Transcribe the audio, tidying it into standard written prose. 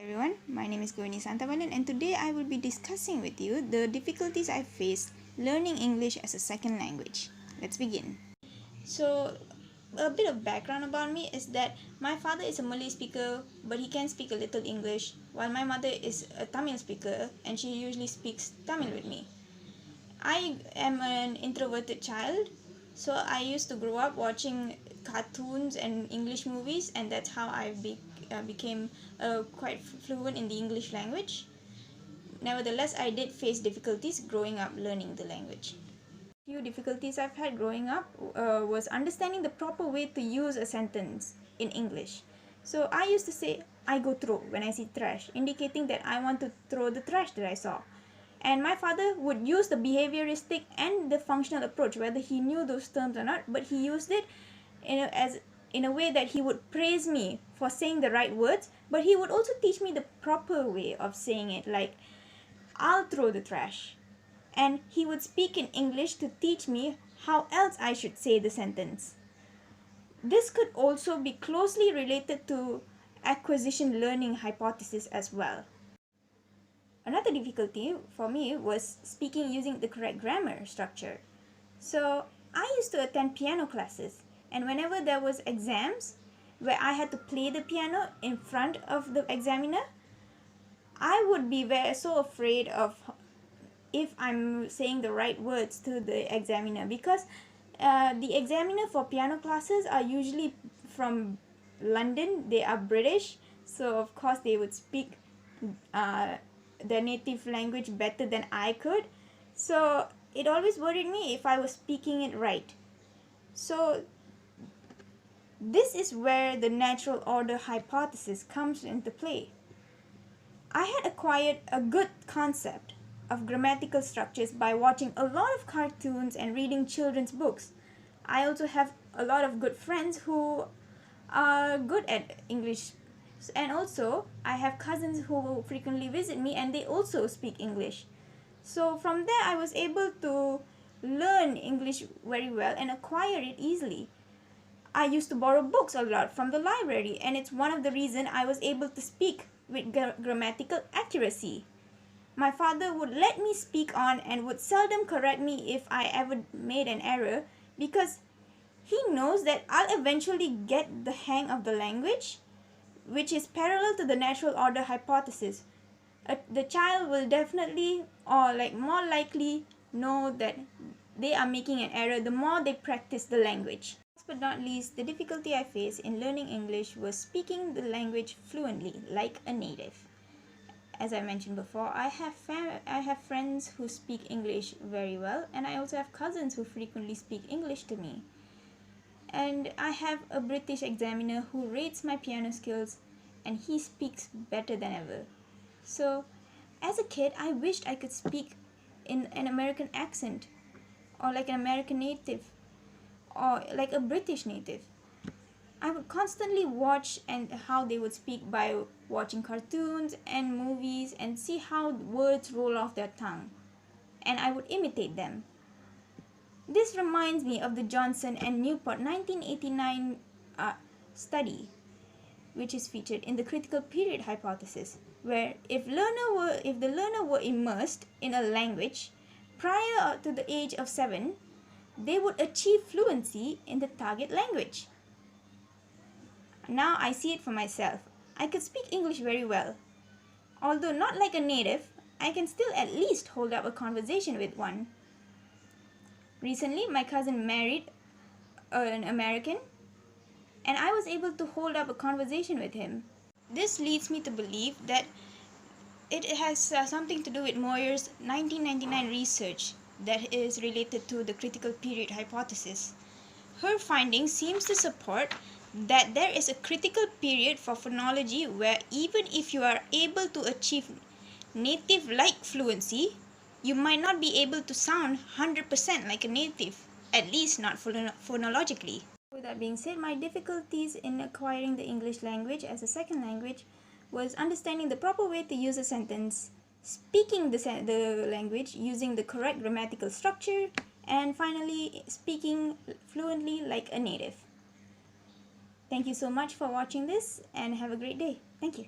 Everyone, my name is Govhini Santhabalan and today I will be discussing with you the difficulties I faced learning English as a second language. Let's begin. So, a bit of background about me is that my father is a Malay speaker but he can speak a little English, while my mother is a Tamil speaker and she usually speaks Tamil with me. I am an introverted child, so I used to grow up watching cartoons and English movies, and that's how I became quite fluent in the English language. Nevertheless, I did face difficulties growing up learning the language. Few difficulties I've had growing up was understanding the proper way to use a sentence in English. So I used to say, I go throw when I see trash, indicating that I want to throw the trash that I saw. And my father would use the behavioristic and the functional approach, whether he knew those terms or not, but he used it in a way that he would praise me for saying the right words, but he would also teach me the proper way of saying it, like, I'll throw the trash. And he would speak in English to teach me how else I should say the sentence. This could also be closely related to acquisition learning hypothesis as well. Another difficulty for me was speaking using the correct grammar structure. So I used to attend piano classes, and whenever there was exams where I had to play the piano in front of the examiner, I would be so afraid of if I'm saying the right words to the examiner, because the examiner for piano classes are usually from London. They are British, so of course they would speak their native language better than I could. So it always worried me if I was speaking it right. So this is where the natural order hypothesis comes into play. I had acquired a good concept of grammatical structures by watching a lot of cartoons and reading children's books. I also have a lot of good friends who are good at English, and also I have cousins who frequently visit me and they also speak English. So from there I was able to learn English very well and acquire it easily. I used to borrow books a lot from the library, and it's one of the reasons I was able to speak with grammatical accuracy. My father would let me speak on and would seldom correct me if I ever made an error, because he knows that I'll eventually get the hang of the language, which is parallel to the natural order hypothesis. The child will definitely, or more likely, know that they are making an error the more they practice the language. Last but not least, the difficulty I faced in learning English was speaking the language fluently, like a native. As I mentioned before, I have friends who speak English very well, and I also have cousins who frequently speak English to me. And I have a British examiner who rates my piano skills, and he speaks better than ever. So, as a kid, I wished I could speak in an American accent, or like an American native, or like a British native. I would constantly watch and how they would speak by watching cartoons and movies and see how words roll off their tongue, and I would imitate them. This reminds me of the Johnson and Newport 1989 study, which is featured in the critical period hypothesis, where if the learner were immersed in a language prior to the age of 7, they would achieve fluency in the target language. Now I see it for myself. I could speak English very well. Although not like a native, I can still at least hold up a conversation with one. Recently, my cousin married an American, and I was able to hold up a conversation with him. This leads me to believe that it has something to do with Moyer's 1999 research that is related to the critical period hypothesis. Her finding seems to support that there is a critical period for phonology where even if you are able to achieve native-like fluency, you might not be able to sound 100% like a native, at least not phonologically. With that being said, my difficulties in acquiring the English language as a second language was understanding the proper way to use a sentence, speaking the language using the correct grammatical structure, and finally speaking fluently like a native. Thank you so much for watching this, and have a great day. Thank you.